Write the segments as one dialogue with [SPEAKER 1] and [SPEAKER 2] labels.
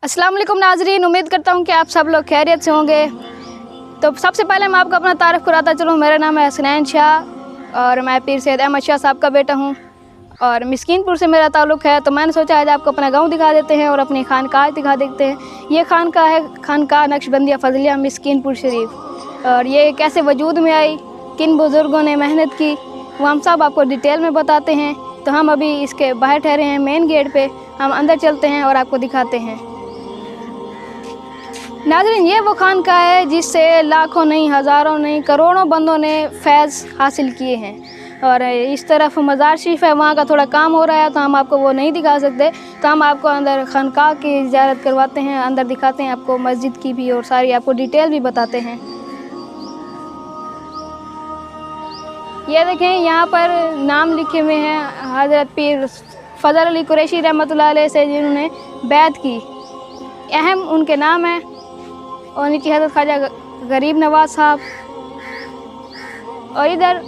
[SPEAKER 1] अस्सलाम वालेकुम नाजरीन, उम्मीद करता हूँ कि आप सब लोग खैरियत से होंगे। तो सबसे पहले मैं आपको अपना तारुफ कराता चलूँ। मेरा नाम है हसनैन शाह और मैं पीर सैयद अहमद शाह साहब का बेटा हूँ और मिस्कीनपुर से मेरा ताल्लुक़ है। तो मैंने सोचा आज आपको अपना गांव दिखा देते हैं और अपनी खानकाह दिखा देते हैं। ये खानकाह है खानकाह नक्शबंदिया फजलिया मिस्कीनपुर शरीफ। और ये कैसे वजूद में आई, किन बुज़ुर्गों ने मेहनत की, वो हम सब आपको डिटेल में बताते हैं। तो हम अभी इसके बाहर ठहरे हैं मेन गेट पे, हम अंदर चलते हैं और आपको दिखाते हैं। नाज़रीन, ये वो खानकाह है जिससे लाखों नहीं, हज़ारों नहीं, करोड़ों बंदों ने फैज़ हासिल किए हैं। और इस तरफ मज़ार शरीफ है, वहाँ का थोड़ा काम हो रहा है तो हम आपको वो नहीं दिखा सकते। तो हम आपको अंदर खानकाह की ज़ियारत करवाते हैं, अंदर दिखाते हैं आपको मस्जिद की भी और सारी आपको डिटेल भी बताते हैं। ये देखें, यहाँ पर नाम लिखे हुए हैं हज़रत पीर फजल अली कुरैशी रहमतुल्लाह अलैह से जिन्होंने बैत की, अहम उनके नाम हैं। और नीचे हज़रत ख्वाजा गरीब नवाज साहब और इधर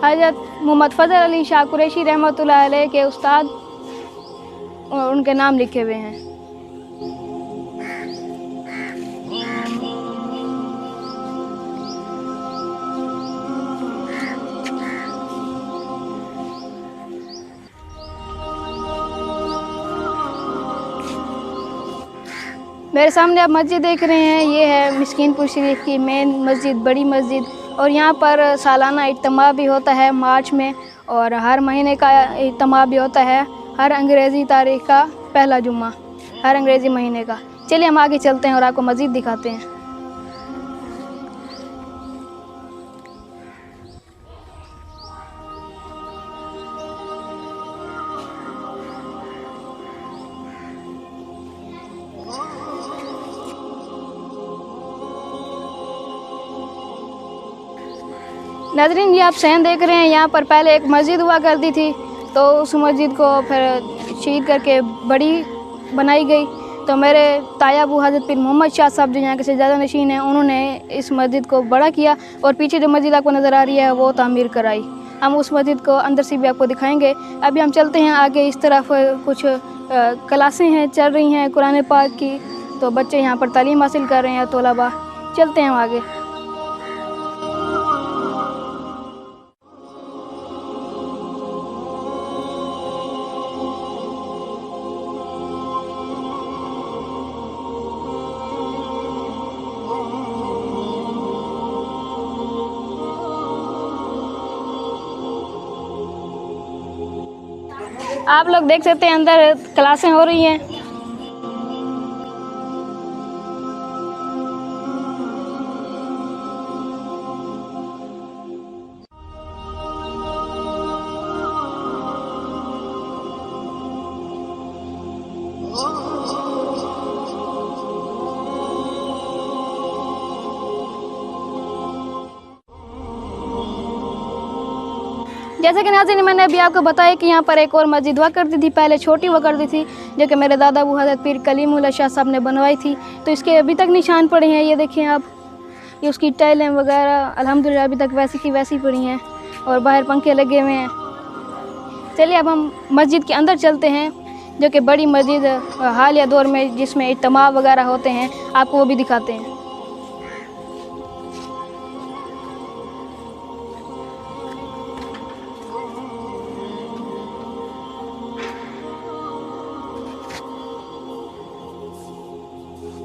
[SPEAKER 1] हज़रत मोहम्मद फजल अली शाह कुरैशी रहमतुल्लाह अलैह के उस्ताद और उनके नाम लिखे हुए हैं। मेरे सामने आप मस्जिद देख रहे हैं, ये है मिस्कीनपुर शरीफ की मेन मस्जिद, बड़ी मस्जिद। और यहाँ पर सालाना इज्तिमा भी होता है मार्च में और हर महीने का इज्तिमा भी होता है, हर अंग्रेज़ी तारीख का पहला जुम्मा, हर अंग्रेज़ी महीने का। चलिए हम आगे चलते हैं और आपको मस्जिद दिखाते हैं। नाज़रीन, ये आप सहन देख रहे हैं, यहाँ पर पहले एक मस्जिद हुआ करती थी तो उस मस्जिद को फिर शहीद करके बड़ी बनाई गई। तो मेरे ताया अबू हज़रत पीर मोहम्मद शाह साहब जो यहाँ के सज्जादा नशीन हैं, उन्होंने इस मस्जिद को बड़ा किया और पीछे जो मस्जिद आपको नज़र आ रही है वो तामीर कराई। हम उस मस्जिद को अंदर से भी आपको दिखाएंगे। अभी हम चलते हैं आगे। इस तरफ कुछ क्लासें हैं चल रही हैं कुरान पाक की, तो बच्चे यहाँ पर तालीम हासिल कर रहे हैं तलबा। चलते हैं हम आगे। आप लोग देख सकते हैं अंदर क्लासें हो रही हैं। जैसे कि नाज़रीन, मैंने अभी आपको बताया कि यहाँ पर एक और मस्जिद हुआ करती थी, पहले छोटी हुआ करती थी, जो कि मेरे दादा अबू हज़रत पीर कलीमुल्लाह शाह साहब ने बनवाई थी। तो इसके अभी तक निशान पड़े हैं, ये देखें आप, ये उसकी टाइलें वगैरह अल्हम्दुलिल्लाह अभी तक वैसी की वैसी पड़ी हैं और बाहर पंखे लगे हुए हैं। चलिए अब हम मस्जिद के अंदर चलते हैं, जो कि बड़ी मस्जिद हालिया दौर में जिसमें इज्तिमा वगैरह होते हैं, आपको वो भी दिखाते हैं।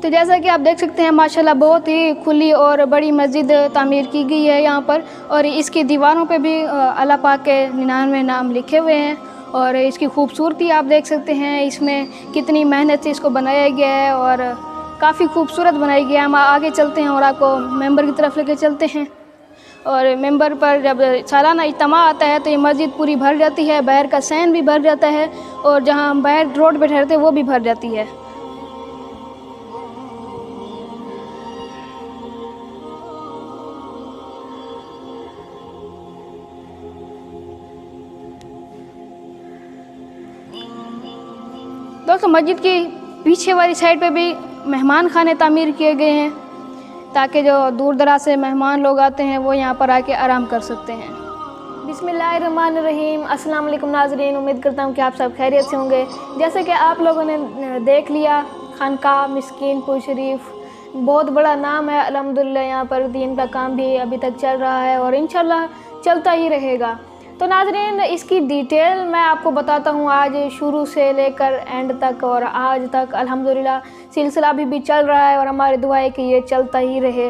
[SPEAKER 1] तो जैसा कि आप देख सकते हैं माशाल्लाह बहुत ही खुली और बड़ी मस्जिद तामीर की गई है यहाँ पर। और इसकी दीवारों पे भी अल्लाह पाक के 99 नाम लिखे हुए हैं। और इसकी खूबसूरती आप देख सकते हैं, इसमें कितनी मेहनत से इसको बनाया गया है और काफ़ी खूबसूरत बनाई गया है। हम आगे चलते हैं और आपको मेंबर की तरफ लेके चलते हैं। और मेंबर पर जब सालाना इज्तिमा आता है तो ये मस्जिद पूरी भर जाती है, बाहर का सैन भी भर जाता है और जहाँ हम बाहर रोड पर ठहरते हैं वो भी भर जाती है। दोस्तों, मस्जिद की पीछे वाली साइड पे भी मेहमान खाने तामीर किए गए हैं ताकि जो दूर दराज से मेहमान लोग आते हैं वो यहाँ पर आके आराम कर सकते हैं। बिस्मिल्लाहिर्रहमानिर्रहीम। अस्सलाम वालेकुम नाज़रीन, उम्मीद करता हूँ कि आप सब खैरियत से होंगे। जैसे कि आप लोगों ने देख लिया, खानका मिस्कीनपुर शरीफ बहुत बड़ा नाम है अल्हम्दुलिल्लाह। यहाँ पर दीन का काम भी अभी तक चल रहा है और इंशाल्लाह चलता ही रहेगा। तो नाज़रीन, इसकी डिटेल मैं आपको बताता हूँ आज शुरू से लेकर एंड तक, और आज तक अल्हम्दुलिल्लाह सिलसिला अभी भी चल रहा है और हमारी दुआ है कि ये चलता ही रहे।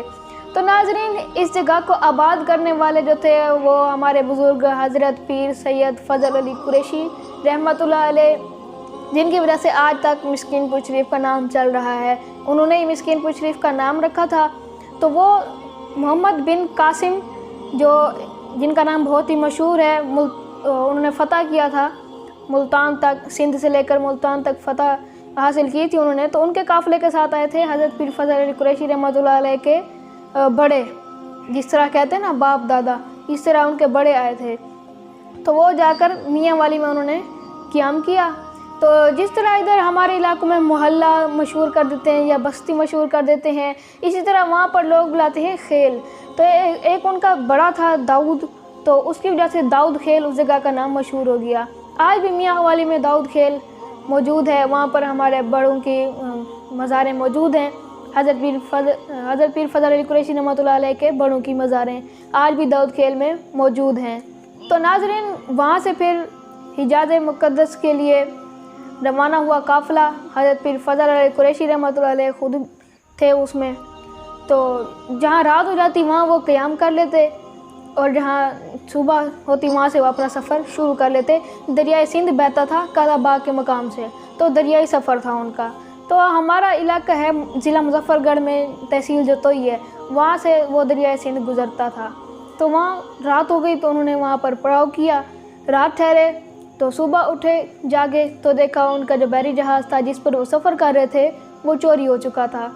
[SPEAKER 1] तो नाज़रीन, इस जगह को आबाद करने वाले जो थे वो हमारे बुज़ुर्ग हज़रत पीर सैयद फ़ज़ल अली कुरैशी रहमतुल्लाह अलैह, जिनकी वजह से आज तक मिस्कीनपुर शरीफ का नाम चल रहा है। उन्होंने ही मिस्कीनपुर शरीफ का नाम रखा था। तो वो मोहम्मद बिन कासिम, जो जिनका नाम बहुत ही मशहूर है, उन्होंने फ़तह किया था मुल्तान तक, सिंध से लेकर मुल्तान तक फ़तह हासिल की थी उन्होंने। तो उनके काफ़िले के साथ आए थे हज़रत पीर फ़ज़ल अली कुरैशी रहमतुल्लाह अलैह के बड़े, जिस तरह कहते हैं ना बाप दादा, इस तरह उनके बड़े आए थे। तो वो जाकर मियाँ वाली में उन्होंने क़याम किया। तो जिस तरह इधर हमारे इलाकों में मोहल्ला मशहूर कर देते हैं या बस्ती मशहूर कर देते हैं, इसी तरह वहाँ पर लोग बुलाते हैं खेल। तो एक उनका बड़ा था दाऊद, तो उसकी वजह से दाऊद खेल उस जगह का नाम मशहूर हो गया। आज भी मियाँ वाली में दाऊद खेल मौजूद है। वहाँ पर हमारे बड़ों की मज़ारें मौजूद हैं। हज़रत पीर फ़ज़ल अली कुरैशी रहमतुल्लाह अलैह के बड़ों की मज़ारें आज भी दाऊद खेल में मौजूद हैं। तो नाज़रीन, वहाँ से फिर हिजाज़ मुक़द्दस के लिए रवाना हुआ काफ़िला। हज़रत पीर फ़ज़ल अली कुरैशी रहमतुल्लाह अलैह खुद थे उसमें। तो जहाँ रात हो जाती वहाँ वो क़याम कर लेते और जहाँ सुबह होती वहाँ से वो अपना सफ़र शुरू कर लेते। दरियाए सिंध बहता था कालाबाग के मकाम से, तो दरियाई सफ़र था उनका। तो हमारा इलाका है ज़िला मुज़फ़्फ़रगढ़ में, तहसील जतोई है, वहाँ से वो दरियाए सिंध गुज़रता था। तो वहाँ रात हो गई तो उन्होंने वहाँ पर पड़ाव किया, रात ठहरे। तो सुबह उठे, जागे तो देखा उनका जो बहरी जहाज़ था जिस पर वो सफ़र कर रहे थे वो चोरी हो चुका था।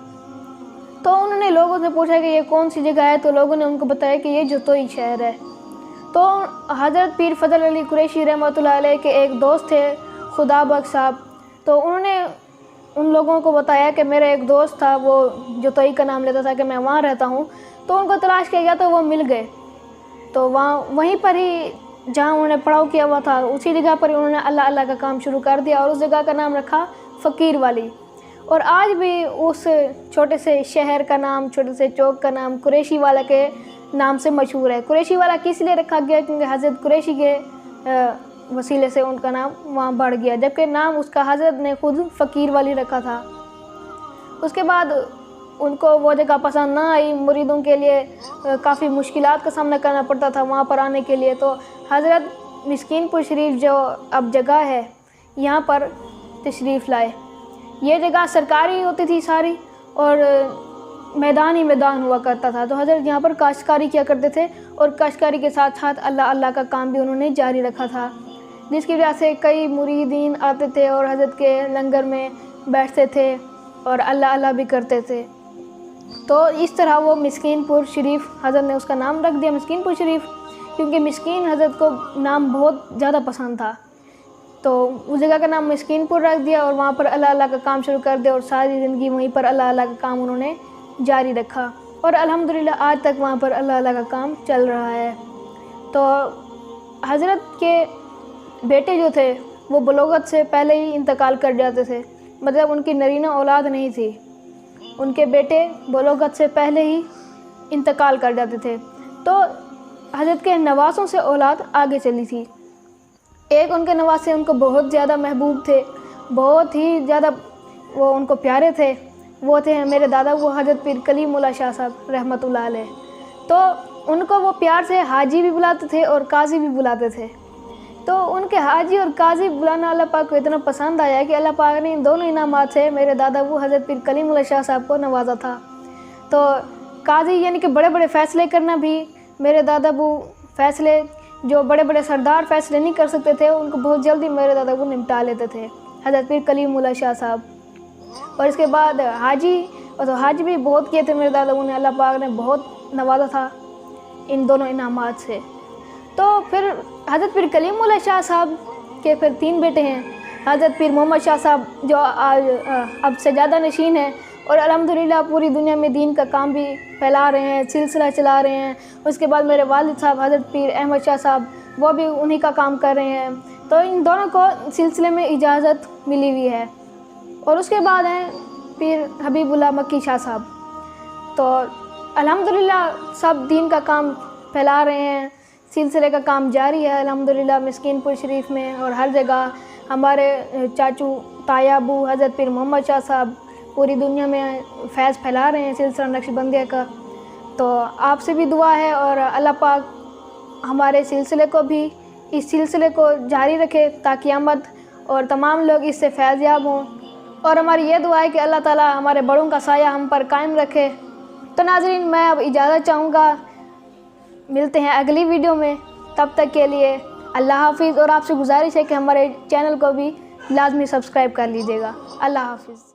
[SPEAKER 1] तो उन्होंने लोगों से पूछा कि ये कौन सी जगह है, तो लोगों ने उनको बताया कि ये जतोई शहर है। तो हज़रत पीर फ़ज़ल अली कुरैशी रहमतुल्लाह अलैह के एक दोस्त थे खुदा बख्श साहब, तो उन्होंने उन लोगों को बताया कि मेरा एक दोस्त था वो जतोई का नाम लेता था कि मैं वहाँ रहता हूँ। तो उनको तलाश किया गया तो वो मिल गए। तो वहीं पर ही जहाँ उन्होंने पड़ाव किया हुआ था उसी जगह पर उन्होंने अल्लाह अल्लाह का काम शुरू कर दिया और उस जगह का नाम रखा फ़कीर वाली। और आज भी उस छोटे से शहर का नाम, छोटे से चौक का नाम कुरैशी वाला के नाम से मशहूर है। कुरैशी वाला किस लिए रखा गया? क्योंकि हज़रत कुरैशी के वसीले से उनका नाम वहाँ बढ़ गया, जबकि नाम उसका हज़रत ने खुद फ़कीर वाली रखा था। उसके बाद उनको वो जगह पसंद ना आई, मुरीदों के लिए काफ़ी मुश्किलात का सामना करना पड़ता था वहाँ पर आने के लिए। तो हज़रत मिस्कीनपुर शरीफ जो अब जगह है यहाँ पर तशरीफ़ लाए। ये जगह सरकारी होती थी सारी और मैदान ही मैदान हुआ करता था। तो हज़रत यहाँ पर काश्तकारी किया करते थे और काश्तकारी के साथ साथ अल्लाह अल्लाह का काम भी उन्होंने जारी रखा था, जिसकी वजह से कई मुरीदीन आते थे और हज़रत के लंगर में बैठते थे और अल्लाह अल्लाह भी करते थे। तो इस तरह वो मिस्कीनपुर शरीफ हज़रत ने उसका नाम रख दिया मिस्कीनपुर शरीफ, क्योंकि मिस्कीन हज़रत को नाम बहुत ज़्यादा पसंद था। तो उस जगह का नाम मिस्कीनपुर रख दिया और वहाँ पर अल्लाह अल्लाह का काम शुरू कर दिया और सारी ज़िंदगी वहीं पर अल्लाह अल्लाह का काम उन्होंने जारी रखा और अल्हम्दुलिल्लाह आज तक वहाँ पर अल्लाह अल्लाह का काम चल रहा है। तो हज़रत के बेटे जो थे वो बलोगत से पहले ही इंतकाल कर जाते थे, मतलब उनकी नरीना औलाद नहीं थी, उनके बेटे बलोगत से पहले ही इंतकाल कर जाते थे। तो हज़रत के नवासों से औलाद आगे चली थी। एक उनके नवासे उनको बहुत ज़्यादा महबूब थे, बहुत ही ज़्यादा वो उनको प्यारे थे, वो थे मेरे दादा वो हज़रत पीर कलीमुल्लाह शाह साहब रहमतुल्लाह अलैह। तो उनको वो प्यार से हाजी भी बुलाते थे और काजी भी बुलाते थे। तो उनके हाजी और काजी बुलाना अल्लाह पाक को इतना पसंद आया कि अल्लाह पाक ने इन दोनों इनामात से मेरे दादा वो हज़रत पीर कलीमुल्लाह शाह साहब को नवाजा था। तो काजी यानी कि बड़े बड़े फ़ैसले करना भी मेरे दादा वो फ़ैसले जो बड़े बड़े सरदार फ़ैसले नहीं कर सकते थे उनको बहुत जल्दी मेरे दादा वो निपटा लेते थे हज़रत पीर कलीमुल्लाह शाह साहब। और इसके बाद हाजी, और तो हाजी भी बहुत किए थे मेरे दादा, उन्हें अल्लाह पाक ने बहुत नवाजा था इन दोनों इनामात से। तो फिर हज़रत पीर कलीमुल्लाह शाह साहब के फिर 3 बेटे हैं, हज़रत पीर मोहम्मद शाह साहब जो आज अब से ज़्यादा नशीन है और अल्हम्दुलिल्लाह पूरी दुनिया में दीन का काम भी फैला रहे हैं, सिलसिला चला रहे हैं। उसके बाद मेरे वालिद साहब हज़रत पीर अहमद शाह साहब वो भी उन्हीं का काम कर रहे हैं। तो इन दोनों को सिलसिले में इजाज़त मिली हुई है। और उसके बाद हैं पीर हबीबुल्लाह मक्की शाह साहब। तो अल्हम्दुलिल्लाह सब दीन का काम फैला रहे हैं, सिलसिले का काम जारी है अल्हम्दुलिल्लाह मिस्कीनपुर शरीफ में और हर जगह। हमारे चाचू तायाबू हज़रत पीर मोहम्मद शाह साहब पूरी दुनिया में फैज़ फैला रहे हैं सिलसिला नक्शबंदिया का। तो आपसे भी दुआ है और अल्लाह पाक हमारे सिलसिले को भी, इस सिलसिले को जारी रखे ताकि क़यामत और तमाम लोग इससे फैज़याब हों। और हमारी ये दुआ है कि अल्लाह ताला हमारे बड़ों का साया हम पर कायम रखे। तो नाज़रीन, मैं अब इजाज़त चाहूँगा, मिलते हैं अगली वीडियो में, तब तक के लिए अल्लाह हाफ़िज़। और आपसे गुजारिश है कि हमारे चैनल को भी लाजमी सब्सक्राइब कर लीजिएगा। अल्लाह हाफ़िज़।